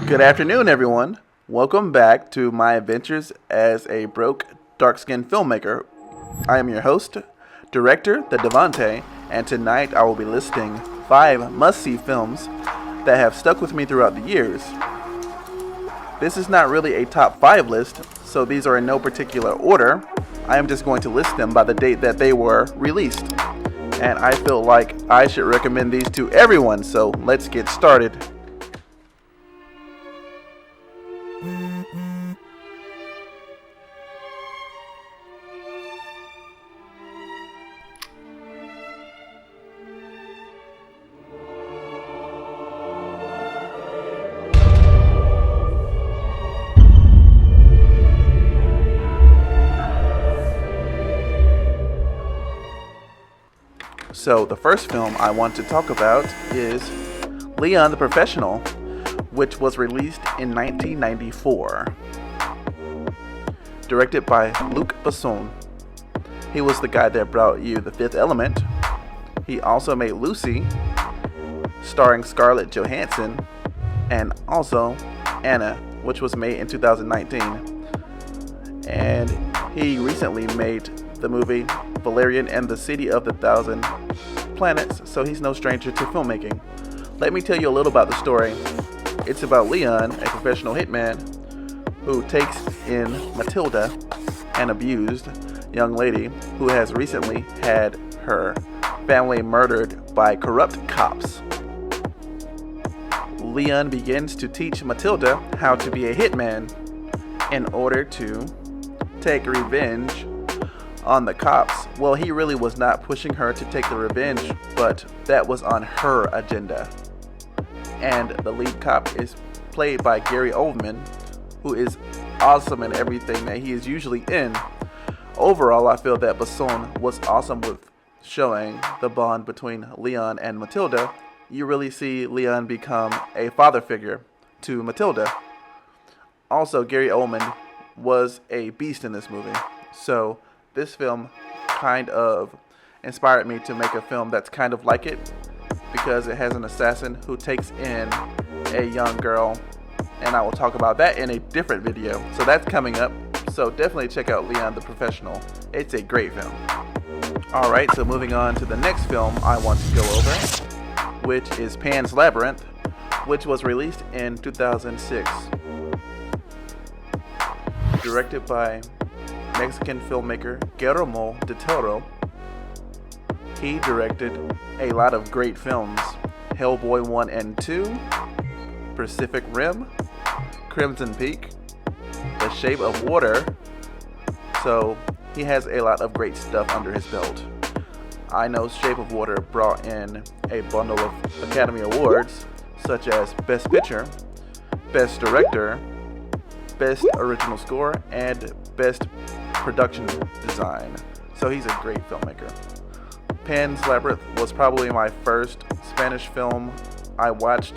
Good afternoon, everyone. Welcome back to my adventures as a broke, dark-skinned filmmaker. I am your host, director, the Devante, and tonight I will be listing 5 must-see films that have stuck with me throughout the years. This is not really a top 5 list, so these are in no particular order. I am just going to list them by the date that they were released. And I feel like I should recommend these to everyone, so let's get started. So the first film I want to talk about is Leon the Professional, which was released in 1994. Directed by Luc Besson. He was the guy that brought you The Fifth Element. He also made Lucy, starring Scarlett Johansson, and also Anna, which was made in 2019. And he recently made the movie Valerian and the City of the Thousand Planets, so he's no stranger to filmmaking. Let me tell you a little about the story. It's about Leon, a professional hitman, who takes in Matilda, an abused young lady who has recently had her family murdered by corrupt cops. Leon begins to teach Matilda how to be a hitman in order to take revenge on the cops. Well, he really was not pushing her to take the revenge, but that was on her agenda. And the lead cop is played by Gary Oldman, who is awesome in everything that he is usually in. Overall, I feel that Besson was awesome with showing the bond between Leon and Matilda. You really see Leon become a father figure to Matilda. Also, Gary Oldman was a beast in this movie. So this film kind of inspired me to make a film that's kind of like it, because it has an assassin who takes in a young girl, and I will talk about that in a different video. So that's coming up, so definitely check out Leon the Professional. It's a great film. Alright, so moving on to the next film I want to go over, which is Pan's Labyrinth, which was released in 2006. Directed by Mexican filmmaker Guillermo del Toro. He directed a lot of great films: Hellboy 1 and 2, Pacific Rim, Crimson Peak, The Shape of Water. So he has a lot of great stuff under his belt. I know Shape of Water brought in a bundle of Academy Awards, such as Best Picture, Best Director, Best Original Score, and Best Production Design. So he's a great filmmaker. Pan's Labyrinth was probably my first Spanish film I watched.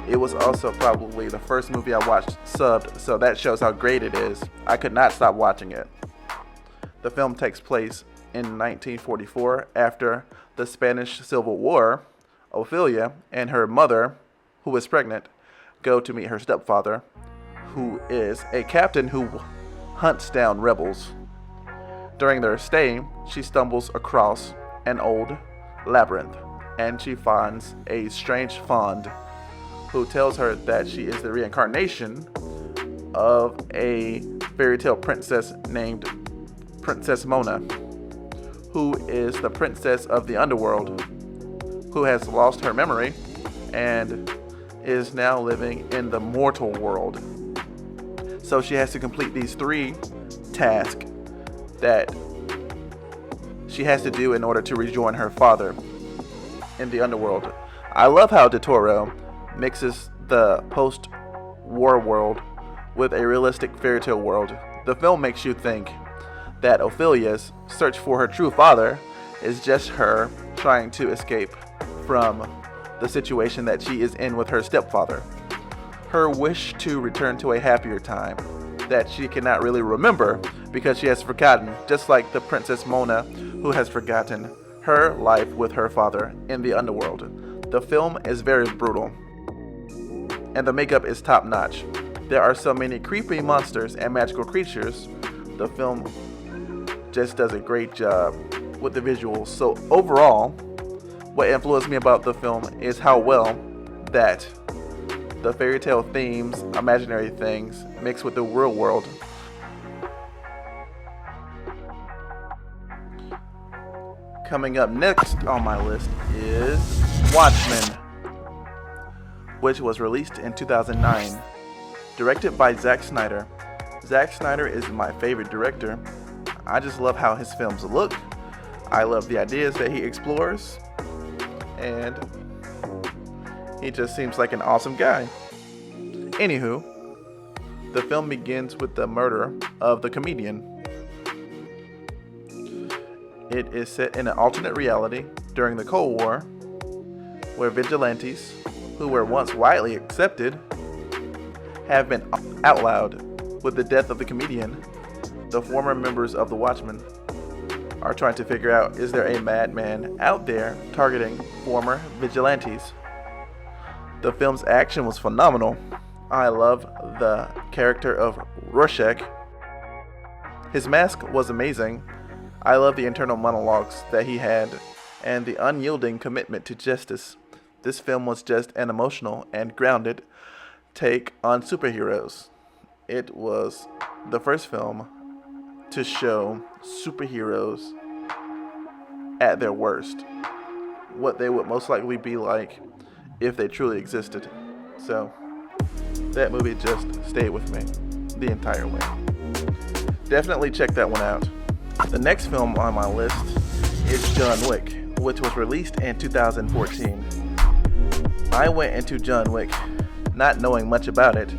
It was also probably the first movie I watched subbed, so that shows how great it is. I could not stop watching it. The film takes place in 1944 after the Spanish Civil War. Ophelia and her mother, who is pregnant, go to meet her stepfather, who is a captain who hunts down rebels. During their stay, she stumbles across an old labyrinth, and she finds a strange fond who tells her that she is the reincarnation of a fairy tale princess named Princess Mona, who is the princess of the underworld, who has lost her memory and is now living in the mortal world. So she has to complete these 3 tasks that she has to do in order to rejoin her father in the underworld. I love how del Toro mixes the post-war world with a realistic fairy tale world. The film makes you think that Ophelia's search for her true father is just her trying to escape from the situation that she is in with her stepfather. Her wish to return to a happier time that she cannot really remember because she has forgotten, just like the Princess Mona, who has forgotten her life with her father in the underworld. The film is very brutal. and the makeup is top notch. There are so many creepy monsters and magical creatures. The film just does a great job with the visuals. So overall, what influenced me about the film is how well that the fairy tale themes, imaginary things, mixed with the real world. Coming up next on my list is Watchmen, which was released in 2009, directed by Zack Snyder. Zack Snyder is my favorite director. I just love how his films look. I love the ideas that he explores, and he just seems like an awesome guy. Anywho, the film begins with the murder of the comedian. It is set in an alternate reality during the Cold War, where vigilantes, who were once widely accepted, have been outlawed. With the death of the comedian, the former members of the Watchmen are trying to figure out, is there a madman out there targeting former vigilantes? The film's action was phenomenal. I love the character of Rorschach. His mask was amazing. I love the internal monologues that he had and the unyielding commitment to justice. This film was just an emotional and grounded take on superheroes. It was the first film to show superheroes at their worst, what they would most likely be like if they truly existed. So that movie just stayed with me the entire way. Definitely check that one out. The next film on my list is John Wick, which was released in 2014. I went into John Wick not knowing much about it.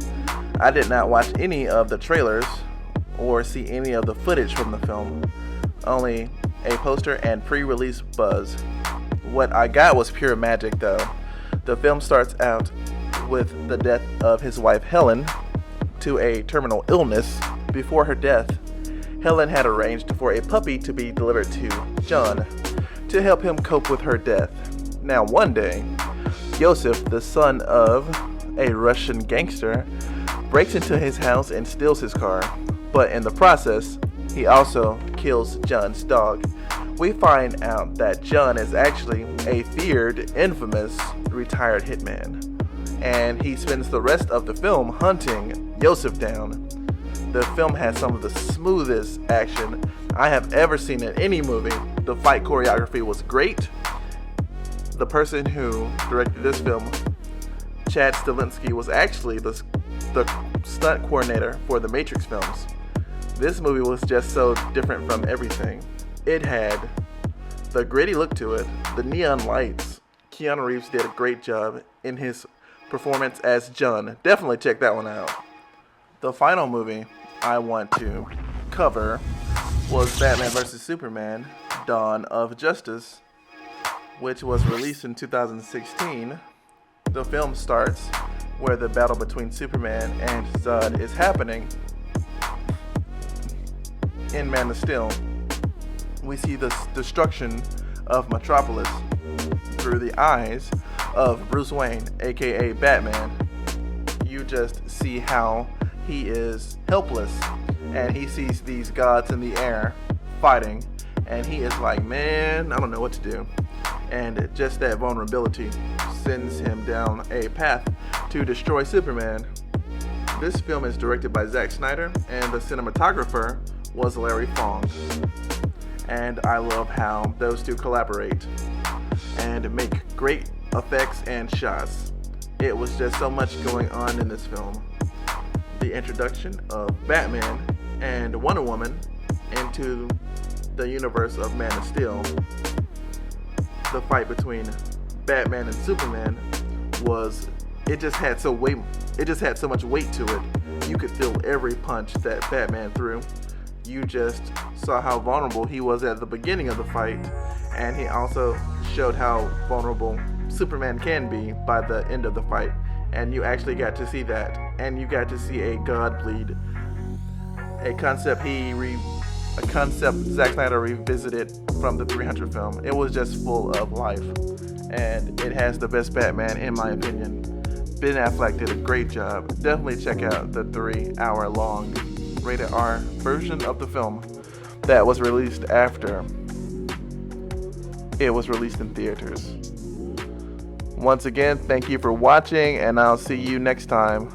I did not watch any of the trailers or see any of the footage from the film, only a poster and pre-release buzz. What I got was pure magic though. The film starts out with the death of his wife Helen to a terminal illness. Before her death, Helen had arranged for a puppy to be delivered to John to help him cope with her death. Now one day, Yosef, the son of a Russian gangster, breaks into his house and steals his car, but in the process, he also kills John's dog. We find out that John is actually a feared, infamous, retired hitman, and he spends the rest of the film hunting Yosef down. The film has some of the smoothest action I have ever seen in any movie. The fight choreography was great. The person who directed this film, Chad Stahelski, was actually the stunt coordinator for the Matrix films. This movie was just so different from everything. It had the gritty look to it, the neon lights. Keanu Reeves did a great job in his performance as John. Definitely check that one out. The final movie I want to cover was Batman vs. Superman: Dawn of Justice, which was released in 2016. The film starts where the battle between Superman and Zod is happening in Man of Steel. We see the destruction of Metropolis through the eyes of Bruce Wayne, aka Batman. You just see how he is helpless, and he sees these gods in the air fighting, and he is like, man, I don't know what to do. And just that vulnerability sends him down a path to destroy Superman. This film is directed by Zack Snyder, and the cinematographer was Larry Fong. And I love how those two collaborate and make great effects and shots. It was just so much going on in this film. The introduction of Batman and Wonder Woman into the universe of Man of Steel. The fight between Batman and Superman it just had so much weight to it. You could feel every punch that Batman threw. You just saw how vulnerable he was at the beginning of the fight, and he also showed how vulnerable Superman can be by the end of the fight. And you actually got to see that, and you got to see a god bleed, a concept Zack Snyder revisited from the 300 film. It was just full of life, and it has the best Batman in my opinion. Ben Affleck did a great job. Definitely check out the 3-hour-long rated R version of the film that was released after it was released in theaters. Once again, thank you for watching, and I'll see you next time.